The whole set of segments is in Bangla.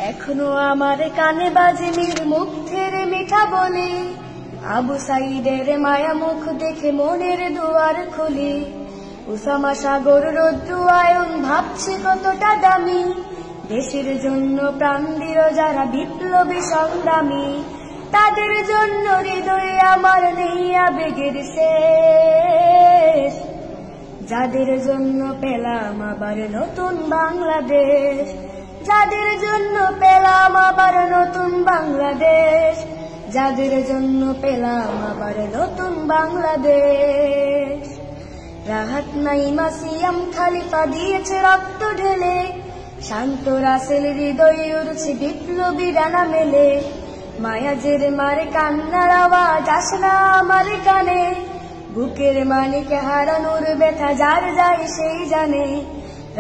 এখনো আমার কানে বাজে মীর মুগ্ধের মিঠা বলে, আবু সাইদের মায়া মুখ দেখে মনের দুয়ার খুলে। উসামা সাগর রৌদ্র আয়ন ভাবছে কতটা দামি, দেশের জন্য প্রাণ দিল যারা বিপ্লবী সংগ্রামী। তাদের জন্য হৃদয়ে আমার নেই আবেগের শেষ, যাদের জন্য পেলাম আবার নতুন বাংলাদেশ, যাদের জন্য পেলাম আবার নতুন বাংলাদেশ, যাদের জন্য পেলাম আবার নতুন বাংলাদেশ। রাহাত নাইমা সিয়াম খালিফা দিয়েছে রক্ত ঢেলে, শান্ত রাসেল হৃদয়ে উড়ছে বিপ্লবী ডানা মেলে। মায়াজের মারে কান্নার আওয়াজ আসে না আমার কানে, বুকের মানিকে হারানোর ব্যথা যার যায় সেই জানে।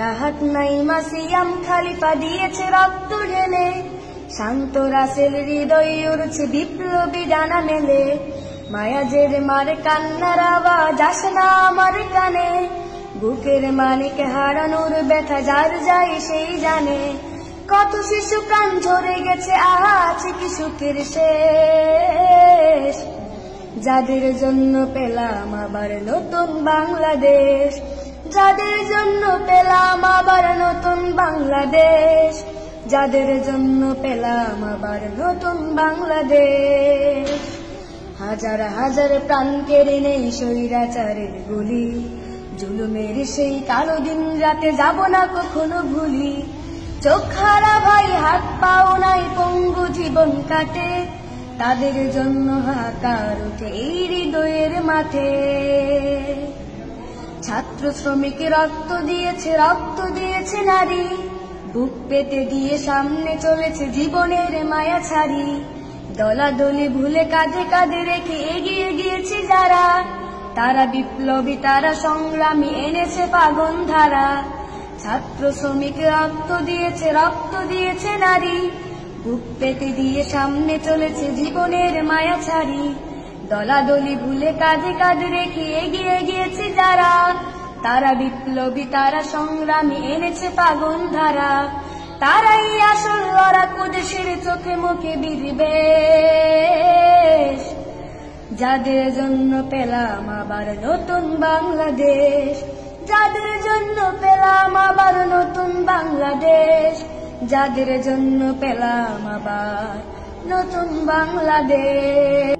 রাহাত নাইমা সিয়াম খালিফা দিয়েছে রক্ত ঢেলে, শান্ত রাসেল হৃদয়ে উড়ছে বিপ্লবী ডানা মেলে। মায়াজের মারে কান্নার আওয়াজ আসে না আমার কানে, বুকের মানিকে হারানোর ব্যথা যার যায় সেই জানে। কত শিশু প্রাণ ঝরে গেছে, আছে কি সুখের শেষ, যাদের জন্য পেলাম আবার নতুন বাংলাদেশ, যাদের জন্য পেলাম আবার নতুন বাংলাদেশ, যাদের জন্য পেলাম আবার নতুন বাংলাদেশ। হাজার হাজার প্রাণ কেড়ে নেই স্বৈরাচারের গুলি, জুলুমের সেই কালো দিন রাতে যাব না কখনো ভুলি। চোখ হারা ভাই হাত পাও নাই পঙ্গু জীবন কাটে, তাদের জন্য হাহাকার ওঠে এই হৃদয়ের মাঠে। ছাত্র শ্রমিক রক্ত দিয়েছে নারী, বুক পেতে দিয়ে সামনে চলেছে জীবনের মায়া ছাড়ি। দলাদলি ভুলে কাঁধে কাঁধে রেখে এগিয়ে গিয়েছে যারা, তারা বিপ্লবী তারা সংগ্রামী এনেছে পাগন ধারা। ছাত্র শ্রমিক রক্ত দিয়েছে নারী, বুক পেতে দিয়ে সামনে চলেছে জীবনের মায়া ছাড়ি। দলাদলি ভুলে কাঁধে কাঁধে রেখে এগিয়ে গিয়েছে যারা, তারা বিপ্লবী তারা সংগ্রামী এনেছে পাগন ধারা। তারাই আসল লড়াকু দেশের চোখে মুখে বিদ্বেষ, যাদের জন্য পেলাম আবার নতুন বাংলাদেশ, যাদের জন্য পেলাম আবার নতুন বাংলাদেশ, যাদের জন্য পেলাম আবার নতুন বাংলাদেশ।